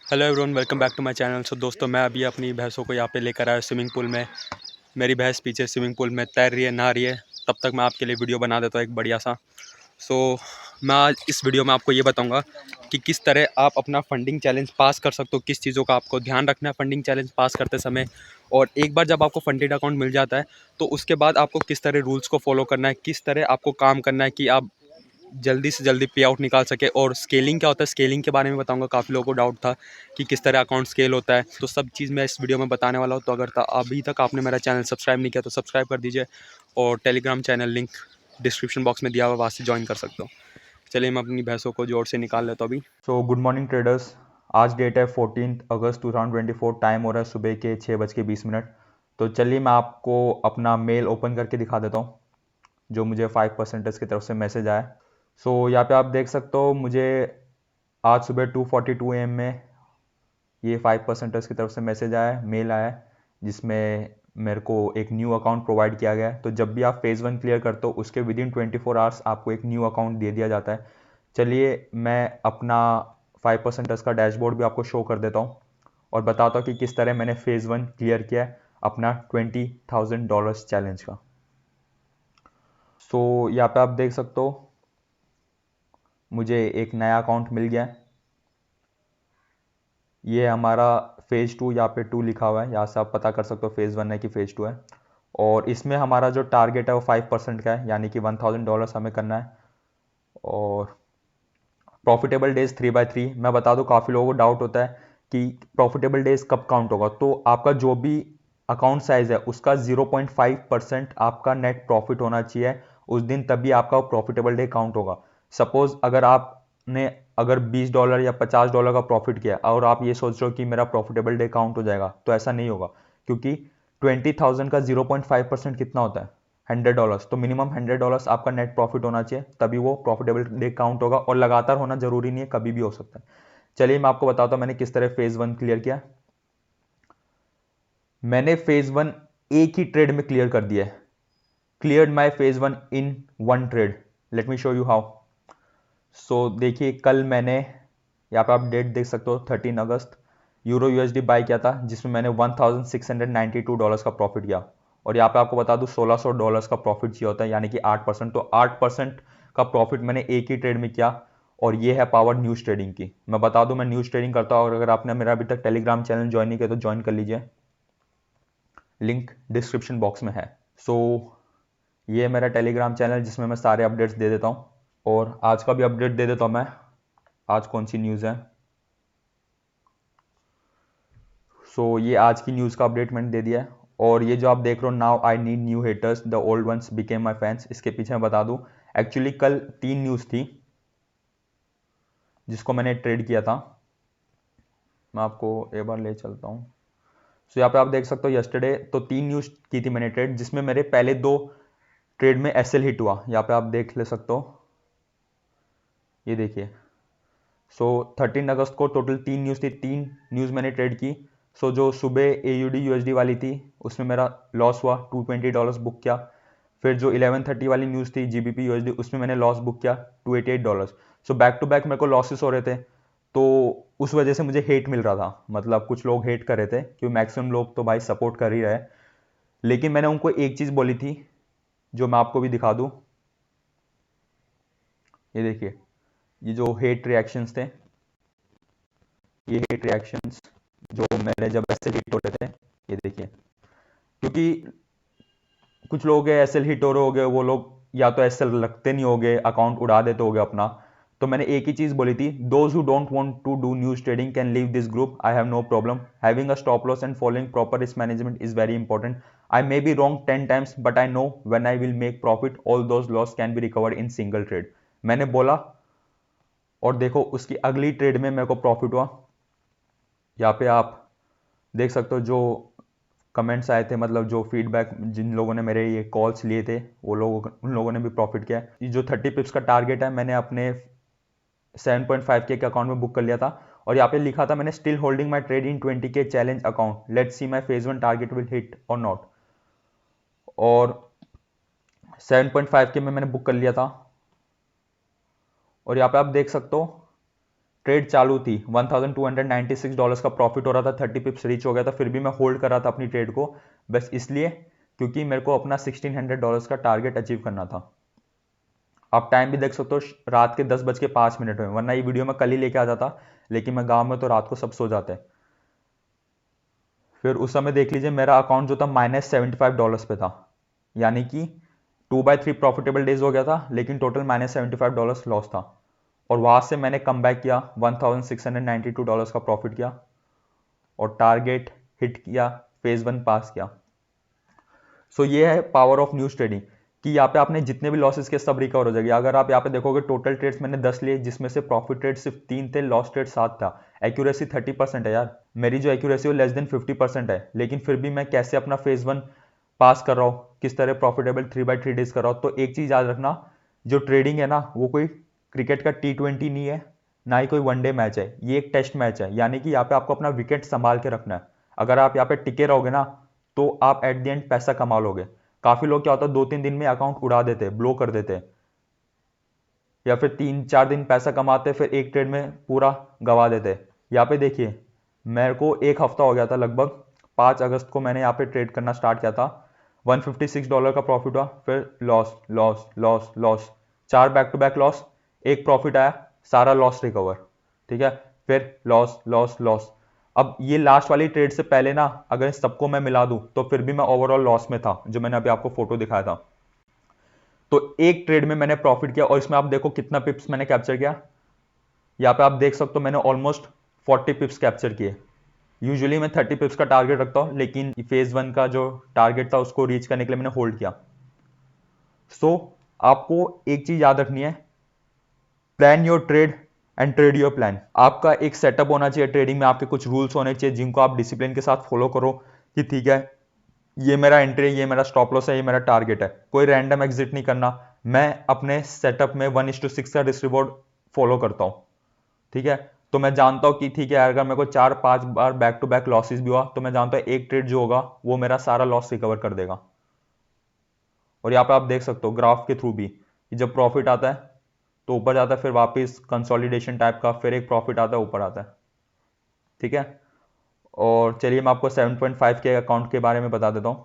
Hello everyone, welcome back to my channel. So दोस्तों, मैं अभी अपनी भैंसों को यहाँ पे लेकर आया स्विमिंग पूल में। मेरी भैंस पीछे स्विमिंग पूल में तैर रही है, नहा रही है। तब तक मैं आपके लिए वीडियो बना देता हूँ एक बढ़िया सा। सो मैं आज इस वीडियो में आपको ये बताऊंगा कि किस तरह आप अपना फंडिंग चैलेंज पास कर सकते हो, किस चीज़ों का आपको ध्यान रखना है फंडिंग चैलेंज पास करते समय। और एक बार जब आपको फंडेड अकाउंट मिल जाता है तो उसके बाद आपको किस तरह रूल्स को फॉलो करना है, किस तरह आपको काम करना है कि आप जल्दी से जल्दी पे आउट निकाल सके। और स्केलिंग क्या होता है, स्केलिंग के बारे में बताऊंगा। काफ़ी लोगों को डाउट था कि किस तरह अकाउंट स्केल होता है, तो सब चीज़ मैं इस वीडियो में बताने वाला हूँ। तो अगर अभी तक आपने मेरा चैनल सब्सक्राइब नहीं किया तो सब्सक्राइब कर दीजिए, और Telegram channel link description box में दिया हुआ, वहाँ से ज्वाइन कर सकते हो। चलिए मैं अपनी भैंसों को जोर से निकाल लेता हूँ अभी। Good morning traders. आज डेट है 14 अगस्त 2024। टाइम हो रहा है सुबह के 6:20। तो चलिए मैं आपको अपना मेल ओपन करके दिखा देता हूँ जो मुझे 5% की तरफ से मैसेज आया। यहाँ पे आप देख सकते हो, मुझे आज सुबह 2:42 AM में ये 5% की तरफ से मैसेज आया, मेल आया, जिसमें मेरे को एक न्यू अकाउंट प्रोवाइड किया गया है। तो जब भी आप फेज़ 1 क्लियर करते हो उसके विदिन 24 आवर्स आपको एक न्यू अकाउंट दे दिया जाता है। चलिए मैं अपना 5% का डैशबोर्ड भी आपको शो कर देता हूँ और बताता हूँ कि किस तरह मैंने फेज़ 1 क्लियर किया है अपना $20,000 चैलेंज का। यहाँ पे आप देख सकते हो, मुझे एक नया अकाउंट मिल गया है। ये हमारा फेज़ 2, यहाँ पे 2 लिखा हुआ है, यहाँ से आप पता कर सकते हो फेज़ 1 है कि फेज़ 2 है। और इसमें हमारा जो टारगेट है वो 5% का है, यानी कि $1,000 हमें करना है। और प्रॉफिटेबल डेज 3/3। मैं बता दूं, काफ़ी लोगों को डाउट होता है कि प्रॉफिटेबल डेज कब काउंट होगा। तो आपका जो भी अकाउंट साइज है उसका 0.5% आपका नेट प्रॉफिट होना चाहिए उस दिन, तभी आपका प्रॉफिटेबल डे काउंट होगा। सपोज अगर आपने $20 या $50 का प्रॉफिट किया और आप ये सोच रहे हो कि मेरा प्रॉफिटेबल डे काउंट हो जाएगा, तो ऐसा नहीं होगा, क्योंकि 20,000 का 0.5% कितना होता है? $100। तो मिनिमम $100 आपका नेट प्रॉफिट होना चाहिए, तभी वो प्रॉफिटेबल डे काउंट होगा। और लगातार होना जरूरी नहीं है, कभी भी हो सकता है। चलिए मैं आपको बताता हूं मैंने किस तरह फेज़ 1 क्लियर किया। मैंने फेज़ 1 एक ही ट्रेड में क्लियर कर दिया है। Cleared my phase 1 in 1 trade. Let me show you how. देखिए, कल मैंने, यहाँ पे आप डेट देख सकते हो, 13 अगस्त यूरो यूएसडी बाय किया था, जिसमें मैंने $1,692 का प्रॉफिट किया। और यहाँ पे आपको बता दूं, $1,600 का प्रॉफिट चाहिए होता है, यानी कि 8%। तो 8% का प्रॉफिट मैंने एक ही ट्रेड में किया। और ये है पावर न्यूज़ ट्रेडिंग की। मैं बता दूं, मैं न्यूज़ ट्रेडिंग करता हूँ, और अगर आपने मेरा अभी तक टेलीग्राम चैनल ज्वाइन नहीं किया तो ज्वाइन कर लीजिए, लिंक डिस्क्रिप्शन बॉक्स में है। सो ये है मेरा टेलीग्राम चैनल, जिसमें मैं सारे अपडेट्स दे देता हूँ। और आज का भी अपडेट दे देता हूँ मैं, आज कौन सी न्यूज़ है। ये आज की न्यूज़ का अपडेट मैंने दे दिया है। और ये जो आप देख रहे हो, now I need new haters, the old ones became my fans, इसके पीछे मैं बता दूं, एक्चुअली कल 3 न्यूज़ थी जिसको मैंने ट्रेड किया था। मैं आपको एक बार ले चलता हूँ। यहाँ पे आप देख सकते हो, यस्टरडे तो 3 न्यूज़ की थी मैंने ट्रेड, जिसमें मेरे पहले 2 ट्रेड में एसएल हिट हुआ। यहाँ पे आप देख ले सकते हो, ये देखिए। 13 अगस्त को टोटल 3 न्यूज़ थी, 3 न्यूज़ मैंने ट्रेड की। जो सुबह एयूडी यूएसडी वाली थी उसमें मेरा लॉस हुआ, $220 बुक किया। फिर जो 11:30 वाली न्यूज़ थी जीबीपी यूएसडी, उसमें मैंने लॉस बुक किया, $288। बैक टू बैक मेरे को लॉसेस हो रहे थे, तो उस वजह से मुझे हेट मिल रहा था। मतलब कुछ लोग हेट कर रहे थे, क्योंकि मैक्सिमम लोग तो भाई सपोर्ट कर ही रहे। लेकिन मैंने उनको एक चीज़ बोली थी, जो मैं आपको भी दिखा दूँ। ये देखिए, ये जो हेट रिएक्शंस थे, ये हेट रिएक्शंस जो मेरे जब ऐसे हिट हो रहे थे, ये देखिए। क्योंकि कुछ लोग एसएल हिट हो रहे होगे, वो लोग या तो एसएल रखते नहीं होगे, अकाउंट उड़ा देते होगे अपना। तो मैंने एक ही चीज बोली थी, those who don't want to do news trading can leave this group, I have no problem, having a stop loss and following proper risk management is very important, I may be wrong 10 times but I know when I will make profit, all those loss can be recovered in single trade. मैंने बोला, और देखो उसकी अगली trade में मेरे को profit हुआ। यहाँ पे आप देख सकते हो जो कमेंट्स आए थे, मतलब जो फीडबैक, जिन लोगों ने मेरे ये कॉल्स लिए थे, वो लोग, उन लोगों ने भी प्रॉफिट किया है। ये जो 30 पिप्स का टारगेट है, मैंने अपने 7.5K के अकाउंट में बुक कर लिया था। और यहाँ पे लिखा था मैंने, still holding my trade in 20K challenge account, let's see my phase 1 target will hit और नॉट। और 7.5K में मैंने बुक कर लिया था। और यहाँ पे आप देख सकते हो ट्रेड चालू थी, $1296 का प्रॉफिट हो रहा था, 30 पिप्स रीच हो गया था, फिर भी मैं होल्ड कर रहा था अपनी ट्रेड को, बस इसलिए क्योंकि मेरे को अपना $1600 का टारगेट अचीव करना था। आप टाइम भी देख सकते हो, रात के 10:05 में, वरना ये वीडियो मैं कल ही लेके आ जाता, लेकिन मैं गांव में तो रात को सब सो जाते हैं। फिर उस समय देख लीजिए मेरा अकाउंट जो था -$75 पे था, यानी कि 2/3 प्रॉफिटेबल डेज हो गया था, लेकिन टोटल -$75 लॉस था। और वहां से मैंने कम बैक किया, $1692 का प्रॉफिट किया और टारगेट हिट किया, फेज 1 पास किया। सो ये है पावर ऑफ न्यूज ट्रेडिंग कि यहाँ पे आपने जितने भी लॉसेस के सब रिकवर हो जाएगी। अगर आप यहाँ पे देखोगे टोटल ट्रेड्स मैंने 10 लिए, जिसमें से प्रॉफिट ट्रेड सिर्फ 3 थे, लॉस ट्रेड 7 था। एक्यूरेसी 30% है यार, मेरी जो एक्यूरेसी वो लेस देन 50% है, लेकिन फिर भी मैं कैसे अपना फेज 1 पास कर रहा हूँ, किस तरह प्रॉफिटेबल 3/3 डेज कर रहा हूँ। तो एक चीज याद रखना, जो ट्रेडिंग है ना वो कोई क्रिकेट का T20 नहीं है, ना ही कोई वनडे मैच है, ये एक टेस्ट मैच है। यानी कि यहाँ पे आपको अपना विकेट संभाल के रखना है। अगर आप यहाँ पे टिके रहोगे ना तो आप एट द एंड पैसा कमा लोगे। काफी लोग क्या होता है 2-3 दिन में अकाउंट उड़ा देते, ब्लो कर देते, या फिर 3-4 दिन पैसा कमाते फिर एक ट्रेड में पूरा गवा देते। यहाँ पे देखिए मेरे को एक हफ्ता हो गया था, लगभग 5 अगस्त को मैंने यहाँ पे ट्रेड करना स्टार्ट किया था। $156 का प्रॉफिट हुआ, फिर loss loss loss loss, 4 back to back loss, एक प्रॉफिट आया, सारा लॉस रिकवर, ठीक है, फिर लॉस लॉस लॉस। अब ये लास्ट वाली ट्रेड से पहले ना अगर सबको मैं मिला दूं तो फिर भी मैं ओवरऑल लॉस में था, जो मैंने अभी आपको फोटो दिखाया था। तो एक ट्रेड में मैंने प्रॉफिट किया और इसमें आप देखो कितना पिप्स मैंने कैप्चर किया। यहाँ पे आप देख सकते हो मैंने ऑलमोस्ट 40 पिप्स कैप्चर किए। यूजुअली मैं 30 पिप्स का टारगेट रखता हूँ, लेकिन फेज 1 का जो टारगेट था उसको रीच करने के लिए मैंने होल्ड किया। सो आपको एक चीज याद रखनी है, plan your trade and trade your plan. आपका एक सेटअप होना चाहिए ट्रेडिंग में, आपके कुछ रूल्स होने चाहिए जिनको आप डिसिप्लिन के साथ फॉलो करो कि ठीक है ये मेरा एंट्री है, ये मेरा स्टॉप लॉस है, ये मेरा टारगेट है। कोई रैंडम एग्जिट नहीं करना। मैं अपने सेटअप में 1:6 का रिस्क रिवॉर्ड फॉलो करता हूं, ठीक है। तो मैं जानता हूं कि ठीक है अगर मेरे को 4-5 बार बैक टू बैक लॉसेस भी हुआ तो मैं जानता हूं एक ट्रेड जो होगा वो मेरा सारा लॉस रिकवर कर देगा। और यहाँ पे आप देख सकते हो ग्राफ के थ्रू भी कि जब प्रॉफिट आता है तो ऊपर जाता है, फिर वापस कंसोलिडेशन टाइप का, फिर एक प्रॉफिट आता है ऊपर आता है, ठीक है। और चलिए मैं आपको 7.5 के अकाउंट के बारे में बता देता हूं।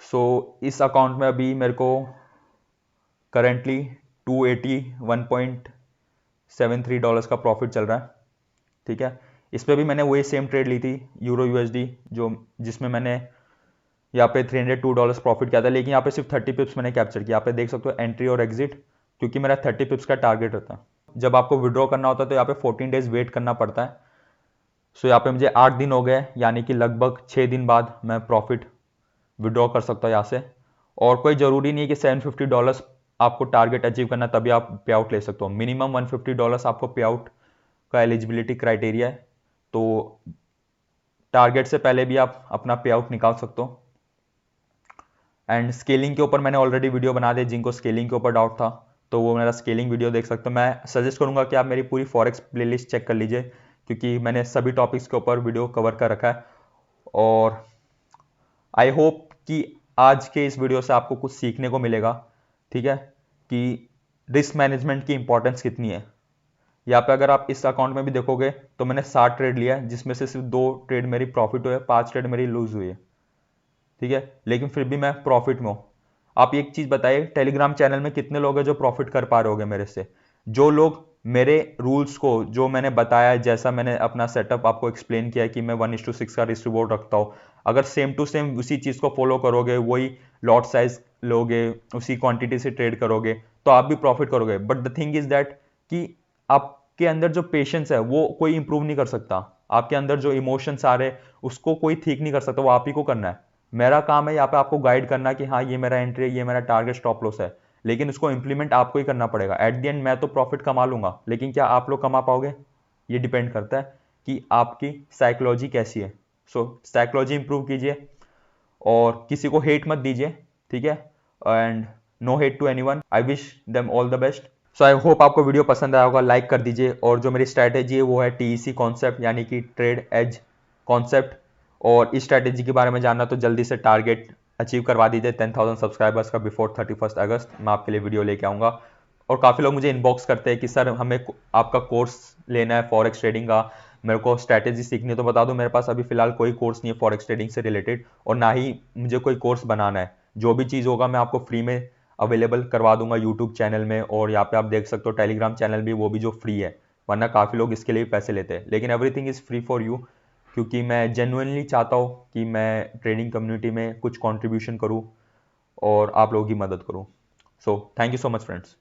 सो इस अकाउंट में अभी मेरे को करेंटली $281.73 का प्रॉफिट चल रहा है, ठीक है। इस पर भी मैंने वही सेम ट्रेड ली थी यूरो USD, जो जिसमें मैंने यहाँ पे $302 प्रॉफिट किया था, लेकिन यहाँ पे सिर्फ 30 पिप्स मैंने कैप्चर किया। यहाँ पे देख सकते हो एंट्री और एग्जिट, क्योंकि मेरा 30 पिप्स का टारगेट रहता है। जब आपको विड्रॉ करना होता है तो यहाँ पे 14 डेज वेट करना पड़ता है। सो यहाँ पे मुझे 8 दिन हो गए, यानी कि लगभग 6 दिन बाद मैं प्रॉफिट विड्रॉ कर सकता हूँ यहाँ से। और कोई ज़रूरी नहीं है कि $750 आपको टारगेट अचीव करना तभी आप पे आउट ले सकते हो। मिनिमम $150 आपको पे आउट का एलिजिबिलिटी क्राइटेरिया है, तो टारगेट से पहले भी आप अपना पे आउट निकाल सकते हो। एंड स्केलिंग के ऊपर मैंने ऑलरेडी वीडियो बना दिया, जिनको स्केलिंग के ऊपर डाउट था तो वो मेरा स्केलिंग वीडियो देख सकते हो। मैं सजेस्ट करूंगा कि आप मेरी पूरी फॉरेक्स प्लेलिस्ट चेक कर लीजिए, क्योंकि मैंने सभी टॉपिक्स के ऊपर वीडियो कवर कर रखा है। और आई होप कि आज के इस वीडियो से आपको कुछ सीखने को मिलेगा, ठीक है, कि रिस्क मैनेजमेंट की इंपॉर्टेंस कितनी है। यहाँ पे अगर आप इस अकाउंट में भी देखोगे तो मैंने 60 ट्रेड लिया है, जिसमें से सिर्फ 2 ट्रेड मेरी प्रॉफिट हुए, 5 ट्रेड मेरी लूज हुई है, ठीक है, लेकिन फिर भी मैं प्रॉफिट में हूं। आप एक चीज बताइए, टेलीग्राम चैनल में कितने लोग हैं जो प्रॉफिट कर पा रहे होंगे मेरे से? जो लोग मेरे रूल्स को, जो मैंने बताया है, जैसा मैंने अपना सेटअप आपको एक्सप्लेन किया है कि मैं 1:6 का रिस्क रिवॉर्ड रखता हूं, अगर सेम टू सेम उसी चीज को फॉलो करोगे, वही लॉट साइज लोगे, उसी क्वांटिटी से ट्रेड करोगे, तो आप भी प्रॉफिट करोगे। But the thing is that कि आपके अंदर जो पेशेंस है वो कोई इंप्रूव नहीं कर सकता। आपके अंदर जो इमोशंस आ रहे उसको कोई ठीक नहीं कर सकता, वो आप ही को करना है। मेरा काम है यहाँ पे आपको गाइड करना कि हाँ ये मेरा एंट्री है, ये मेरा टारगेट स्टॉप लॉस है, लेकिन उसको इंप्लीमेंट आपको ही करना पड़ेगा। एट द एंड मैं तो प्रॉफिट कमा लूंगा, लेकिन क्या आप लोग कमा पाओगे? ये डिपेंड करता है कि आपकी साइकोलॉजी कैसी है। सो साइकोलॉजी इंप्रूव कीजिए और किसी को हेट मत दीजिए, ठीक है, and no hate to anyone. I wish them all the best. So I hope आपको वीडियो पसंद आया होगा, लाइक कर दीजिए। और जो मेरी स्ट्रैटेजी है वो है TEC कॉन्सेप्ट, यानी कि ट्रेड एज कॉन्सेप्ट। और इस स्ट्रैटेजी के बारे में जानना तो जल्दी से टारगेट अचीव करवा दीजिए 10,000 सब्सक्राइबर्स का बिफोर 31 अगस्त। मैं आपके लिए वीडियो लेके आऊँगा। और काफ़ी लोग मुझे इनबॉक्स करते हैं कि सर हमें आपका कोर्स लेना है फॉरेक्स ट्रेडिंग का, मेरे को स्ट्रैटेजी सीखनी है। तो बता दूं मेरे पास अभी फिलहाल कोई कोर्स नहीं है फॉरेक्स ट्रेडिंग से रिलेटेड, और ना ही मुझे कोई कोर्स बनाना है। जो भी चीज़ होगा मैं आपको फ्री में अवेलेबल करवा दूंगा यूट्यूब चैनल में, और यहाँ पे आप देख सकते हो टेलीग्राम चैनल भी, वो भी जो फ्री है, वरना काफ़ी लोग इसके लिए भी पैसे लेते हैं। लेकिन everything is free for you, क्योंकि मैं जेन्युइनली चाहता हूँ कि मैं ट्रेडिंग कम्युनिटी में कुछ कंट्रीब्यूशन करूँ और आप लोगों की मदद करूँ। So thank you so much friends.